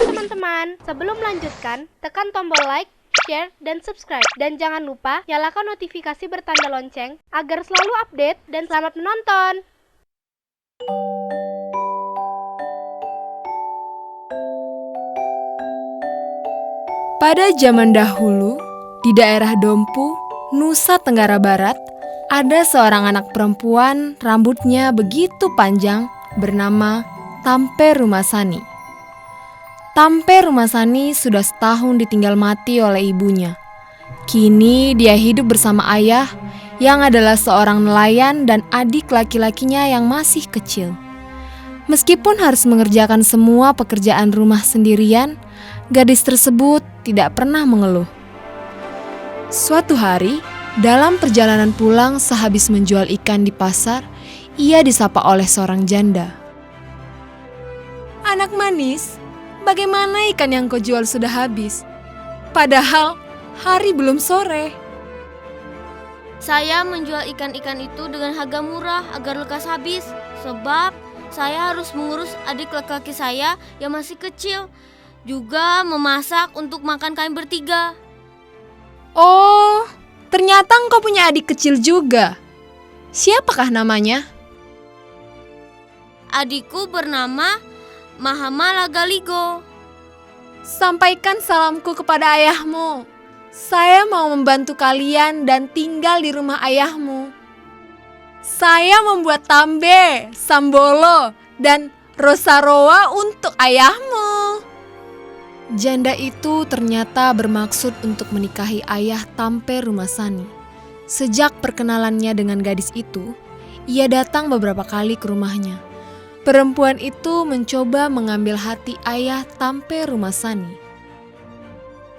teman-teman, sebelum melanjutkan, tekan tombol like, share, dan subscribe. Dan jangan lupa nyalakan notifikasi bertanda lonceng agar selalu update dan selamat menonton. Pada zaman dahulu, di daerah Dompu, Nusa Tenggara Barat, ada seorang anak perempuan rambutnya begitu panjang bernama Tampe Rumasani. Tampe Rumasani sudah setahun ditinggal mati oleh ibunya. Kini dia hidup bersama ayah yang adalah seorang nelayan dan adik laki-lakinya yang masih kecil. Meskipun harus mengerjakan semua pekerjaan rumah sendirian, gadis tersebut tidak pernah mengeluh. Suatu hari, dalam perjalanan pulang sehabis menjual ikan di pasar, ia disapa oleh seorang janda. "Anak manis, bagaimana ikan yang kau jual sudah habis? Padahal hari belum sore." Saya menjual ikan-ikan itu dengan harga murah agar lekas habis, sebab saya harus mengurus adik laki-laki saya yang masih kecil, juga memasak untuk makan kami bertiga. "Oh, ternyata engkau punya adik kecil juga. Siapakah namanya?" Adikku bernama Mahamala Galigo. "Sampaikan salamku kepada ayahmu. Saya mau membantu kalian dan tinggal di rumah ayahmu. Saya membuat tambe, sambolo, dan rosaroa untuk ayahmu." Janda itu ternyata bermaksud untuk menikahi ayah Tampe Rumasani. Sejak perkenalannya dengan gadis itu, ia datang beberapa kali ke rumahnya. Perempuan itu mencoba mengambil hati ayah Tampe Rumasani.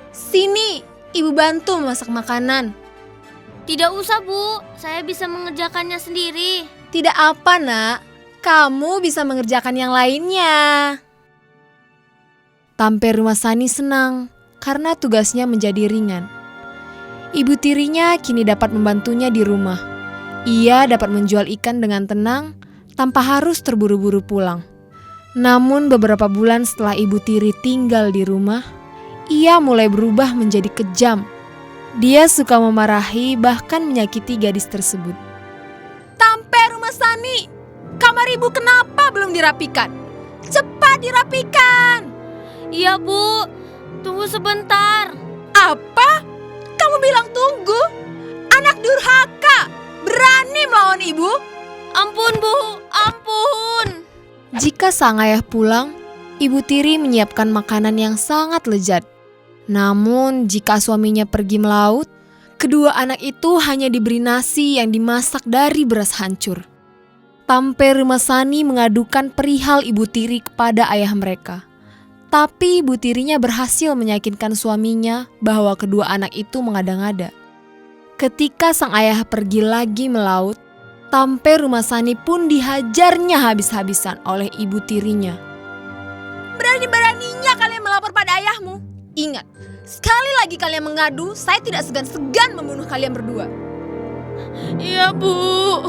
"Sini, ibu bantu memasak makanan." Tidak usah, Bu. Saya bisa mengerjakannya sendiri. "Tidak apa, Nak. Kamu bisa mengerjakan yang lainnya." Tampe Rumasani senang karena tugasnya menjadi ringan. Ibu tirinya kini dapat membantunya di rumah. Ia dapat menjual ikan dengan tenang tanpa harus terburu-buru pulang. Namun beberapa bulan setelah ibu tiri tinggal di rumah, ia mulai berubah menjadi kejam. Dia suka memarahi bahkan menyakiti gadis tersebut. "Tampe Rumasani, kamar ibu kenapa belum dirapikan? Cepat dirapikan!" Iya, Bu. Tunggu sebentar. "Apa? Kamu bilang tunggu? Anak durhaka, berani melawan ibu?" Ampun, Bu. Ampun. Jika sang ayah pulang, ibu tiri menyiapkan makanan yang sangat lezat. Namun jika suaminya pergi melaut, kedua anak itu hanya diberi nasi yang dimasak dari beras hancur. Tampe Rumasani mengadukan perihal ibu tiri kepada ayah mereka. Tapi ibu tirinya berhasil meyakinkan suaminya bahwa kedua anak itu mengada-ngada. Ketika sang ayah pergi lagi melaut, Tampe Rumasani pun dihajarnya habis-habisan oleh ibu tirinya. "Berani-beraninya kalian melapor pada ayahmu. Ingat, sekali lagi kalian mengadu, saya tidak segan-segan membunuh kalian berdua." Iya, Bu.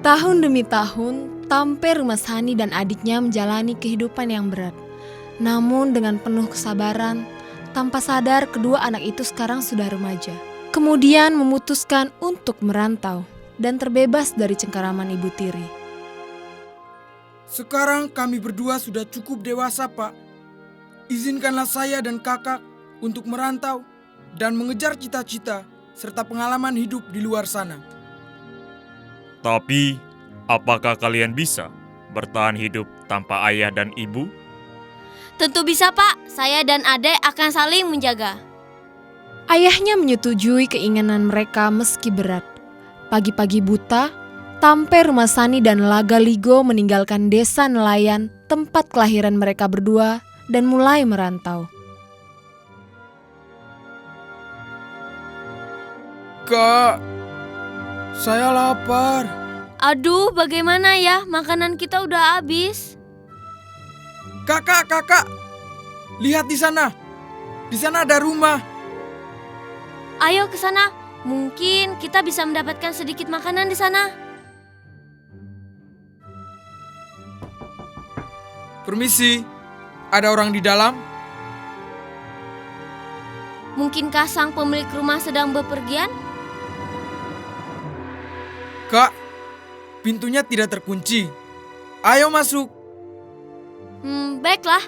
Tahun demi tahun, Tampe Rumasani dan adiknya menjalani kehidupan yang berat. Namun dengan penuh kesabaran, tanpa sadar kedua anak itu sekarang sudah remaja. Kemudian memutuskan untuk merantau dan terbebas dari cengkeraman ibu tiri. "Sekarang kami berdua sudah cukup dewasa, Pak. Izinkanlah saya dan kakak untuk merantau dan mengejar cita-cita serta pengalaman hidup di luar sana." Tapi, apakah kalian bisa bertahan hidup tanpa ayah dan ibu? Tentu bisa, Pak. Saya dan Adek akan saling menjaga. Ayahnya menyetujui keinginan mereka meski berat. Pagi-pagi buta, Tampe Rumasani dan Lagaligo meninggalkan desa nelayan tempat kelahiran mereka berdua dan mulai merantau. "Kak, saya lapar." Aduh, bagaimana ya? Makanan kita udah habis. Kakak, lihat di sana. Di sana ada rumah. Ayo ke sana. Mungkin kita bisa mendapatkan sedikit makanan di sana. Permisi, ada orang di dalam? Mungkinkah sang pemilik rumah sedang bepergian? Kak, pintunya tidak terkunci. Ayo masuk. Baiklah.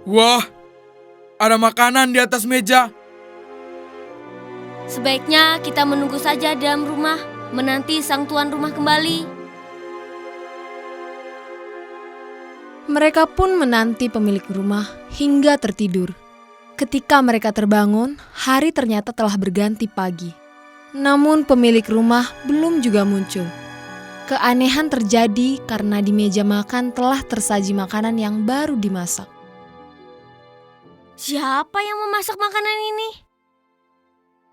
Wah, ada makanan di atas meja. Sebaiknya kita menunggu saja di dalam rumah, menanti sang tuan rumah kembali. Mereka pun menanti pemilik rumah hingga tertidur. Ketika mereka terbangun, hari ternyata telah berganti pagi. Namun pemilik rumah belum juga muncul. Keanehan terjadi karena di meja makan telah tersaji makanan yang baru dimasak. Siapa yang memasak makanan ini?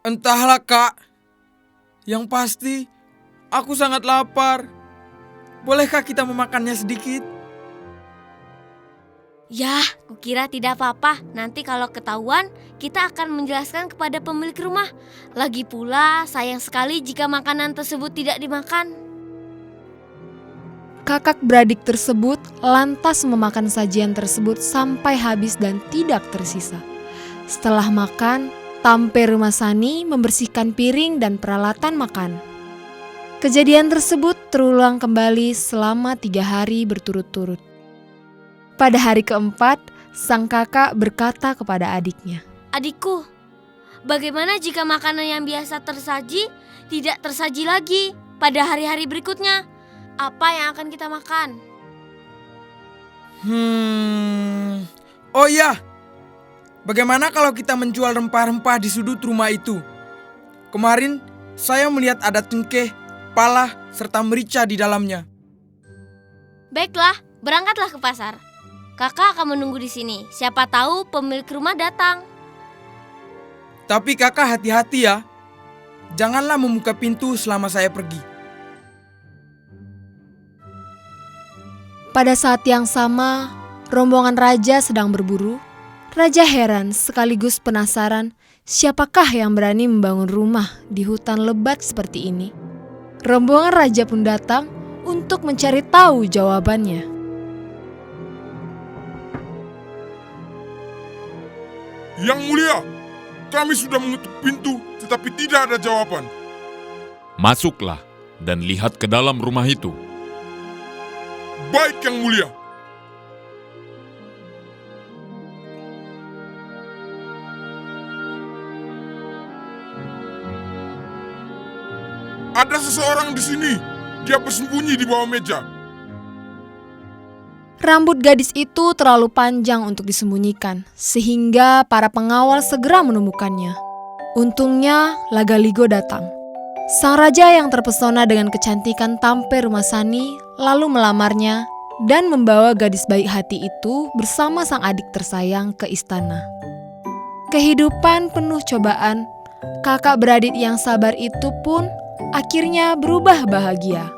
Entahlah, Kak. Yang pasti, aku sangat lapar. Bolehkah kita memakannya sedikit? Yah, kukira tidak apa-apa. Nanti kalau ketahuan, kita akan menjelaskan kepada pemilik rumah. Lagi pula, sayang sekali jika makanan tersebut tidak dimakan. Kakak beradik tersebut lantas memakan sajian tersebut sampai habis dan tidak tersisa. Setelah makan, Tampe Rumasani membersihkan piring dan peralatan makan. Kejadian tersebut terulang kembali selama 3 hari berturut-turut. Pada hari keempat, sang kakak berkata kepada adiknya, Adikku, bagaimana jika makanan yang biasa tersaji tidak tersaji lagi pada hari-hari berikutnya? Apa yang akan kita makan? Oh iya, bagaimana kalau kita menjual rempah-rempah di sudut rumah itu? Kemarin saya melihat ada cengkeh, pala, serta merica di dalamnya. Baiklah, berangkatlah ke pasar. Kakak akan menunggu di sini. Siapa tahu pemilik rumah datang. Tapi kakak hati-hati ya. Janganlah membuka pintu selama saya pergi. pada saat yang sama, rombongan raja sedang berburu. Raja heran sekaligus penasaran siapakah yang berani membangun rumah di hutan lebat seperti ini. Rombongan raja pun datang untuk mencari tahu jawabannya. Yang mulia, kami sudah mengetuk pintu tetapi tidak ada jawaban. Masuklah dan lihat ke dalam rumah itu. Baik, Yang Mulia. Ada seseorang di sini. Dia bersembunyi di bawah meja. Rambut gadis itu terlalu panjang untuk disembunyikan, sehingga para pengawal segera menemukannya. Untungnya, Lagaligo datang. Sang raja yang terpesona dengan kecantikan Tampe Rumasani lalu melamarnya dan membawa gadis baik hati itu bersama sang adik tersayang ke istana. Kehidupan penuh cobaan, kakak beradik yang sabar itu pun akhirnya berubah bahagia.